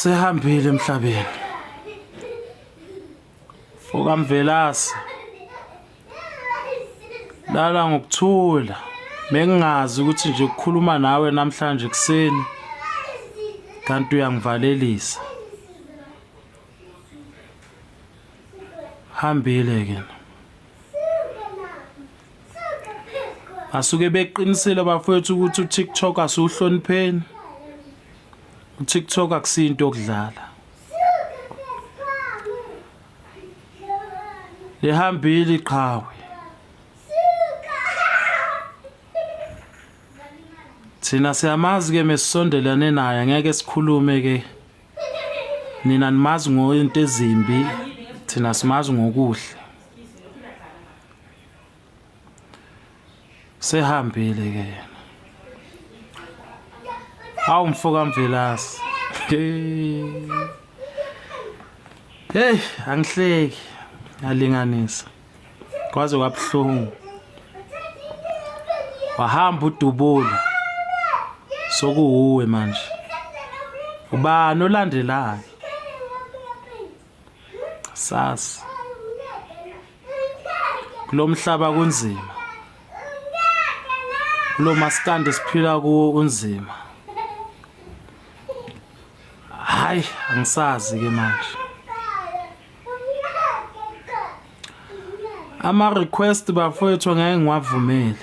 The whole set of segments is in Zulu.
Sehambile emhlabeni. Foka Mvelase. Lala ngokuthula. Mengingazi ukuthi nje ukukhuluma nawe namhlanje kuseni kanti uyangivalelisa. Hambile ke. Asuke beqinisile bafowethu ukuthi uTikTok asuhlonipheni. uTikTok akusinto okudlala. Lihambile iqhawe. Thina siyamazi ke mesisondelane naye ngeke sikhulume ke. Nina nimazi ngoyinto ezimbi, thina simazi ngokuhle. Sehambile ke. Hawu mfoka Mvelase. Hey, angihleki. Alinganisa. Kwaze kwabhlungu. Wahamba uDubulo. Sokuuwe manje. Ubani olandelayo? Sasi. Kulomhlaba kunzima. Kulo maskande siphila kuwo unzima. Hayi, angisazi ke manje. Ama request bafowethu ngeke ngiwavumele.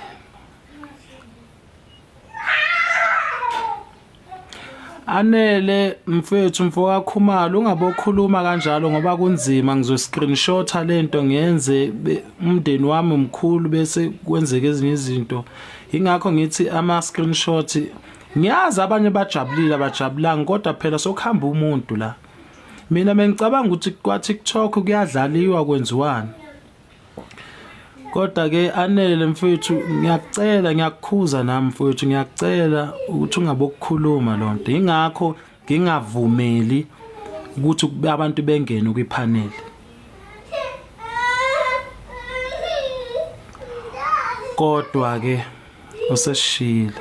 Anele mfethu mfoka Khumalo ungabokhuluma kanjalo ngoba kunzima ngizo-screenshotha lento ngiyenze umndeni wami omkhulu bese kwenzeke ezinye izinto. Ingakho ngithi ama screenshot ngiyazi abanye bajabulile abajabulanga kodwa phela sokuhamba umuntu la. Mina bengicabanga ukuthi kwa TikTok kuyadlaliwa kwenziwani. Kodwa ke anele mfethu ngiyakucela ngiyakukhuza nami mfethu ngiyakucela ukuthi ungabokukhuluma lonto. Ingakho ngingavumeli ukuthi abantu bengene kwipanel. Kodwa ke useshile.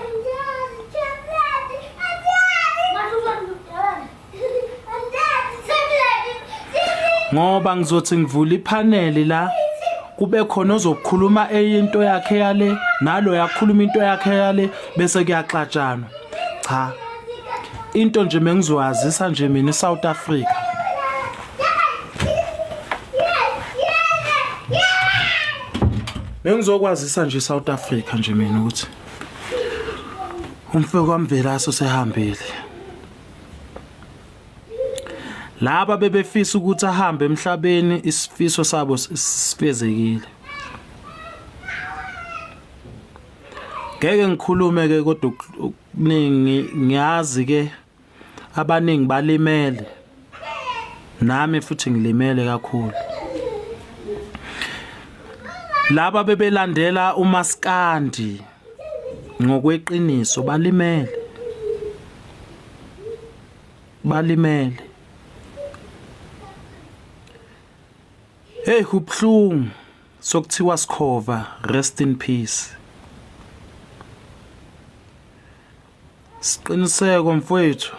Ngoba ngizothi ngivula ipanel la kube khona ozokhuluma eyinto yakhe yale nalo yakhuluma into yakhe yale bese kuyaxatshana. Cha. Into nje mengizowazisa nje mina eSouth Africa. Bengizokwazisa nje eSouth Africa nje mina ukuthi umfowethu Mvelase sehambile. Laba bebefisa ukuthi ahambe emhlabeni isifiso sabo sifezekile. Ngeke ngikhulume ke kodwa okuningi ngiyazi ke abaningi balimele. Nami futhi ngilimele kakhulu. Laba bebelandela uMaskandi ngokweqiniso balimele. Balimele. Hey kubhlungu sokuthiwa Sikhova rest in peace. Siqiniseko mfowethu.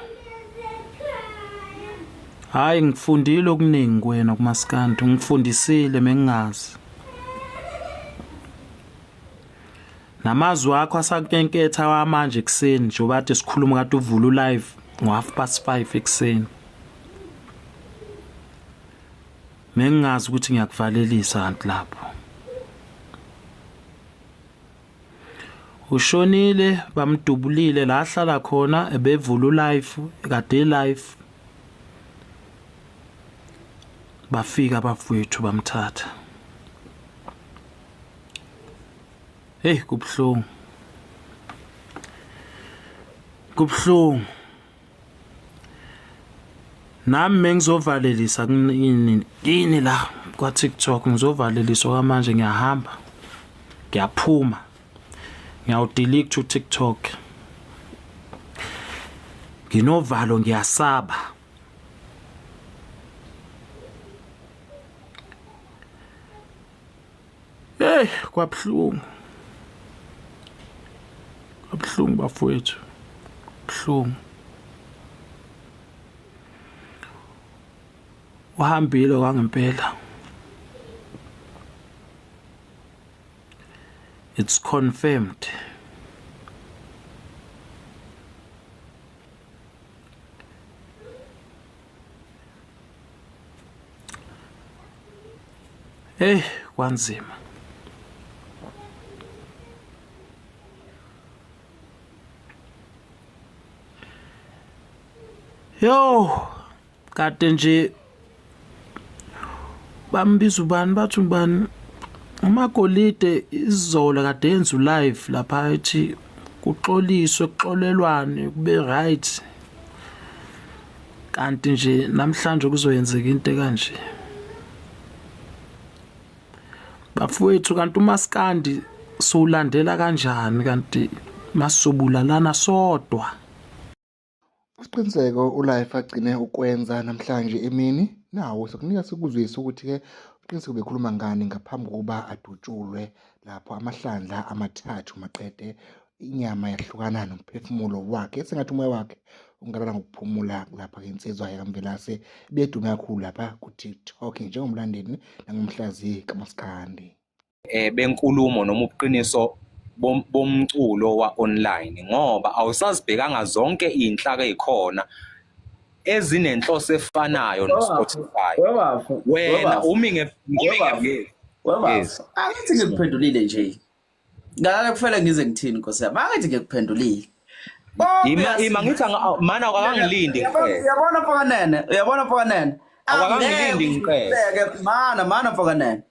Hayi ngifundile okuningi kuwena kuMaskandi ngifundisile mengingazi. Namazwi akho asakenketha wamanje ekseni njengoba kade sikhuluma kade uvula live ngo5:30 ekseni. Mengazi ukuthi ngiyakuvalelisa kanti lapho. Ushonile bamdubulile la ahlala khona ebevula live kade live. Bafika abafowethu bamthatha. Hey kubhlungu. Kubhlungu. Nami mengizovalelisa kini la kwa TikTok ngizovalelisa kwamanje ngiyahamba. Ngiyaphuma. Ngiyawudelete uTikTok. Nginovalo ngiyasaba. Hey kwabhlungu. Kwabhlungu bafowethu. Buhlungu. uhambile kwangempela. It's confirmed. Hey, kwanzima. Yo, kade nje bambiza ubani bathi ubani uMagolide izolo kade yenza live lapha ethi kuxoliswe kuxolelwane kube right. Kanti nje namhlanje kuzoyenzeka into kanje. Bafowethu kanti uMaskandi solandela kanjani kanti masubulalana sodwa. Isiqiniseko uLife agcine ukwenza namhlanje emini nawo sokunika sikuzwisa ukuthi-ke uqiniseko bekhuluma ngani ngaphambi kokuba adutshulwe lapho amahlandla amathathu maqede inyama yahlukana nomphefumulo wakhe esengathi umoya wakhe ungalala ngokuphumula lapha-ke insizwa yakamvelase bedume kakhulu lapha ku-TikTok njengomlandeli nangomhlaziyi kaMaskandi. Benkulumo noma ubuqiniso bomculo wa-online ngoba awusazibhekanga zonke iy'nhlaka ey'khona ezinenhloso efanayo no-Spotify. Wena Yes. Angithi ngikuphendulile nje. Ngala kufanele ngize ngithini Nkosi yami. Angithi ngikuphendulile. Ima ngithi mana akangilindi ngeke. Uyabona Mfokanene. Akangilindi ngeke. Mana Mfokanene.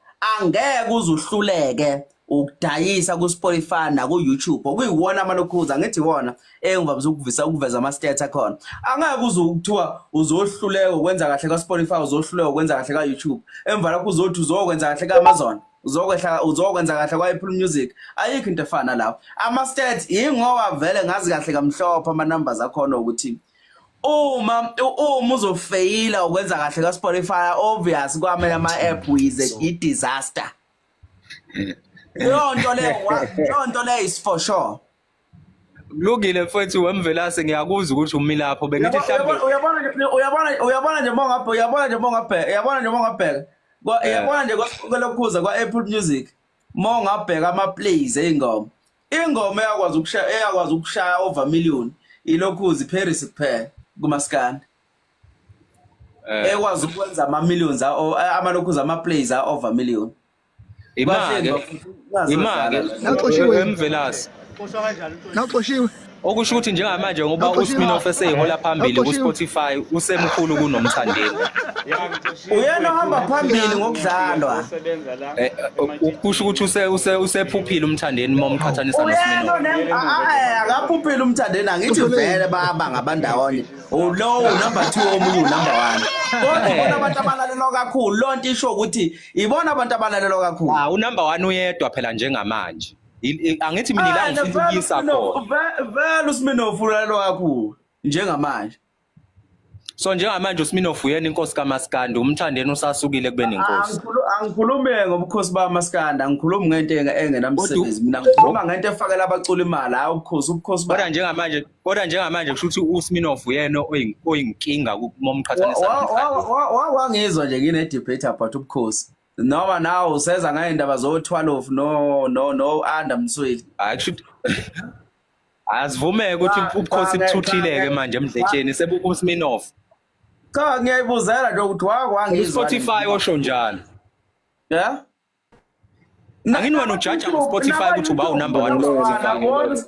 Angeke uzuhluleke ukudayisa ku Spotify na ku YouTube okuyiwona amalokhuza ngithi wona engivamisa ukuveza ama stats akhona. Angeke uzokuthiwa uzohluleka ukwenza kahle ka Spotify uzohluleka ukwenza kahle ka YouTube. Emva lapho uzothi uzokwenza kahle ka Amazon uzokwenza kahle kwa Apple Music. Ayikho into efana lapho. Ama stats ingoba vele ngazi kahle kamhlophe ama numbers akhona ukuthi uma uzofeyila ukwenza kahle ka Spotify obvious kwamanye ama app wize I disaster. Yonto le is for sure. Kulungile mfowethu wemvelase ngiyakuzwa ukuthi umi lapho bengithi mhlawumbe uyabona nje mongabheka uyabona nje kwelokhuza kwa Apple Music mongabheka ama plays eingoma eyakwazi ukushaya over million ilokhuzi Paris kuphela kuMaskandi ekwazi ukwenza ama millions amalokhuza ama plays over million. Imake emvelase Nawuxoshiwe okusho ukuthi njengamanje ngoba uSminoff eseyihola phambili ku Spotify usemkhulu kunomthandeni. Uyena ohamba phambili ngokudlalwa. Ukusho ukuthi usephuphile umthandeni momqhathanisa noSminoff. Akaphuphile umthandeni angithi vele baba ngabandawonye. Low number 2 omunye number 1. Kodwa ibona abantu abalalelwa kakhulu lonto isho ukuthi ibona abantu abalalelwa kakhulu. Unumber 1 uyedwa phela njengamanje. Angithi mina ila ngifundisa khona. Vele uSminoff ulalelwa kakhulu njengamanje. So njengamanje uSminoff uyena inkosi kaMaskandi umthandeni usasukile kube nenkosi. Angikhulume ngobukhosi baMaskandi angikhulumi ngento engenamsebenzi mina ngikhuluma ngento efakela abacula imali hayi ubukhosi kodwa njengamanje kusho ukuthi uSminoff uyena oyinkinga momqhathanisa wangizwa nje ngine debate about ubukhosi noma nawe useza ngayindaba zo12 no Under Msweli hayi kusho azivumeke ukuthi ubukhosi buthuthileke manje emdletsheni sebuku uSminoff. Cha ngiyayibuzela nje ukuthi wangizwa Spotify osho njalo. Yeah? Angini judge on Spotify ukuthi uba number 1 Spotify.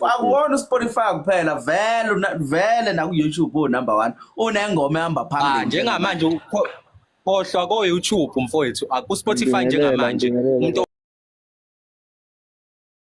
Akuwona Spotify kuphela vele na ku YouTube number 1 unengoma ehamba phambili. Njengamanje ukhohlwa ko YouTube mfowethu aku Spotify njengamanje umuntu